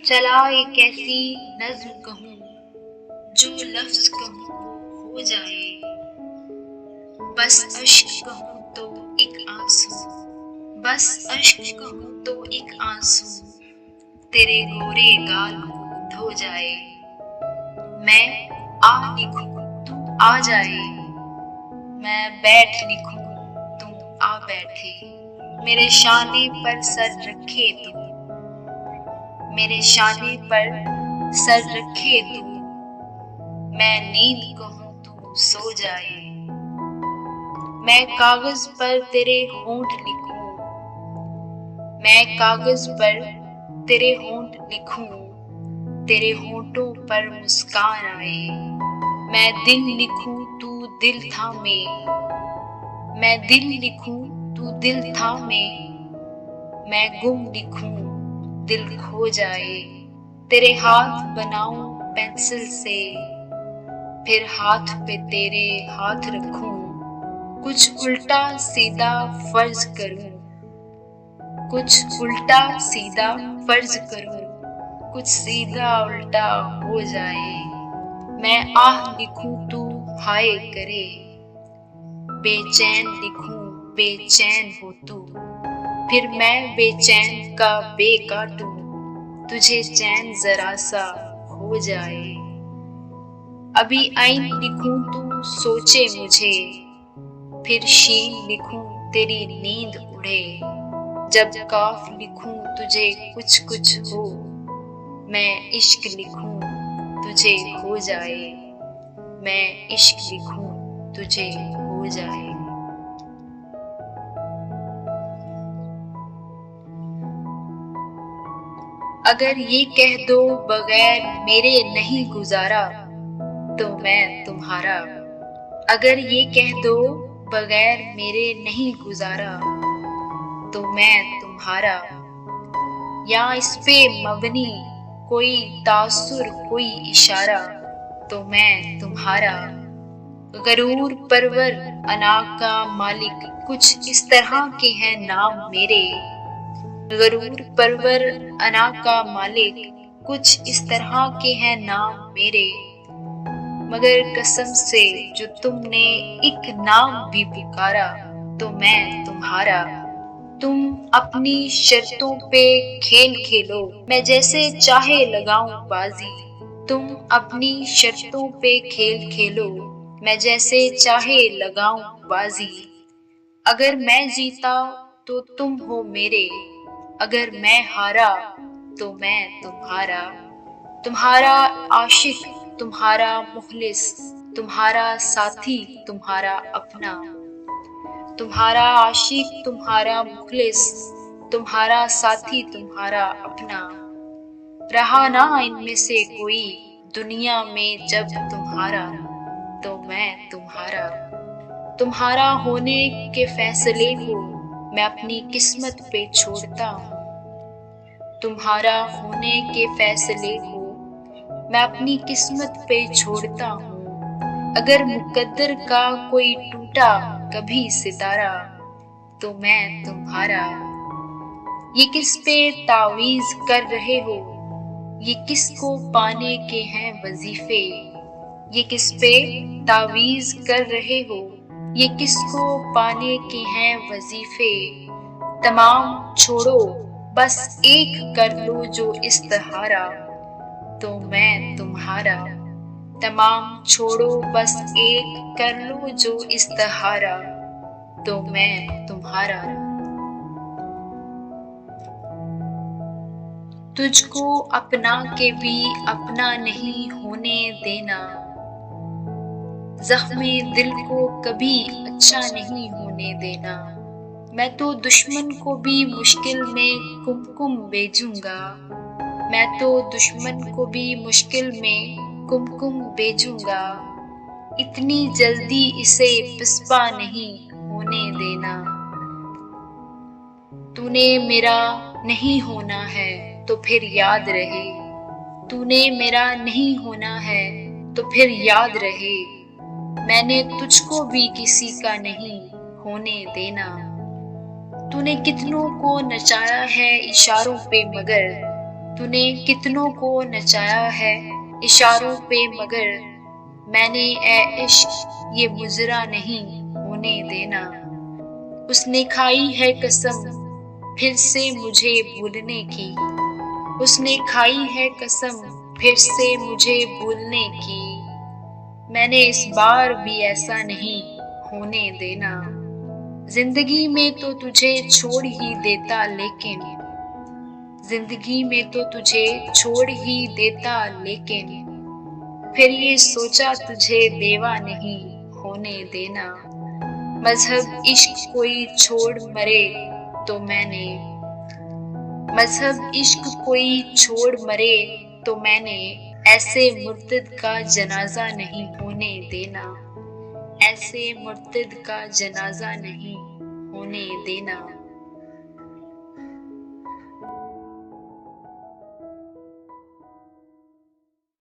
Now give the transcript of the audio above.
चला एक ऐसी नज्म कहूँ, जो लफ्ज कहूँ वो हो जाए। बस अश्क कहूँ तो एक आंसू, बस अश्क कहूँ तो एक आंसू तेरे गोरे गाल को धो जाए। मैं आ लिखूं तू आ जाए, मैं बैठ लिखूं तू आ बैठे। मेरे शाने पर सर रखे तू, मेरे शाने पर सर रखे तू, मैं नींद कहूँ तू सो जाए। मैं कागज पर तेरे होंठ लिखूं, मैं कागज पर तेरे होंठ लिखूं, तेरे होंठों पर मुस्कान आए। मैं दिल लिखूं तू दिल थामे, मैं दिल लिखूं तू दिल थामे, मैं गुम लिखूं दिल खो जाए। तेरे हाथ बनाऊं पेंसिल से, फिर हाथ पे तेरे हाथ रखूं, कुछ उल्टा सीधा फर्ज करूं, कुछ उल्टा सीधा फर्ज करूं, कुछ सीधा उल्टा हो जाए। मैं आह लिखूं तू हाय करे, बेचैन लिखूं बेचैन हो तू, फिर मैं बेचैन का बे काटूं, तुझे चैन जरा सा हो जाए। अभी ऐन लिखूं तू सोचे मुझे, फिर शीन लिखूं तेरी नींद उड़े। जब काफ लिखूं तुझे कुछ कुछ हो, मैं इश्क लिखूं तुझे हो जाए, मैं इश्क लिखूं तुझे हो जाए। अगर ये कह दो बगैर मेरे नहीं गुजारा, तो मैं तुम्हारा। अगर ये कह दो बगैर मेरे नहीं गुजारा, तो मैं तुम्हारा। या इस पे मबनी कोई तासुर कोई इशारा, तो मैं तुम्हारा। गरूर परवर अना का मालिक कुछ इस तरह के हैं नाम मेरे। गरूर परवर अना का मालिक कुछ इस तरह के हैं नाम मेरे। मगर कसम से जो तुमने एक नाम भी पुकारा, तो मैं तुम्हारा। तुम अपनी शर्तों पे खेल खेलो, मैं जैसे चाहे लगाऊं बाजी। तुम अपनी शर्तों पे खेल खेलो, मैं जैसे चाहे लगाऊं बाजी। अगर मैं जीता तो तुम हो मेरे, अगर मैं हारा तो मैं तुम्हारा। तुम्हारा आशिक तुम्हारा मुखलिस, तुम्हारा साथी तुम्हारा अपना। तुम्हारा आशिक तुम्हारा मुखलिस, तुम्हारा साथी तुम्हारा अपना। रहा ना इनमें से कोई दुनिया में जब तुम्हारा, तो मैं तुम्हारा। तुम्हारा होने के फैसले को मैं अपनी किस्मत पे छोड़ता हूँ। तुम्हारा होने के फैसले को मैं अपनी किस्मत पे छोड़ता हूँ। अगर मुकद्दर का कोई टूटा कभी सितारा, तो मैं तुम्हारा। ये किस पे तावीज़ कर रहे हो, ये किसको पाने के हैं वजीफे। ये किस पे तावीज़ कर रहे हो, ये किसको पाने के हैं वजीफे। तमाम छोड़ो बस एक कर लो जो इस्तिहारा, तो मैं तुम्हारा। तमाम छोड़ो बस एक कर लो जो इस्तिहारा, तो मैं तुम्हारा। तुझको अपना के भी अपना नहीं होने देना, ज़ख्मे दिल को कभी अच्छा नहीं होने देना। मैं तो दुश्मन को भी मुश्किल में कुमकुम भेजूंगा, मैं तो दुश्मन को भी मुश्किल में कुमकुम भेजूंगा। इतनी जल्दी इसे पिस्पा नहीं होने देना। तूने मेरा नहीं होना है तो फिर याद रहे, तूने मेरा नहीं होना है तो फिर याद रहे। मैंने तुझको भी किसी का नहीं होने देना। तूने कितनों को नचाया है इशारों पे, मगर तूने कितनों को नचाया है इशारों पे, मगर मैंने ए इश्क ये मुजरा नहीं होने देना। उसने खाई है कसम फिर से मुझे भूलने की, उसने खाई है कसम फिर से मुझे भूलने की। मैंने इस बार भी ऐसा नहीं होने देना। जिंदगी में तो तुझे छोड़ ही देता, लेकिन जिंदगी में तो तुझे छोड़ ही देता, लेकिन फिर ये सोचा तुझे बेवा नहीं होने देना। मजहब इश्क कोई छोड़ मरे तो मैंने, मजहब इश्क कोई छोड़ मरे तो मैंने ऐसे मुर्तद का जनाजा नहीं होने देना, ऐसे मुर्तद का जनाजा नहीं होने देना।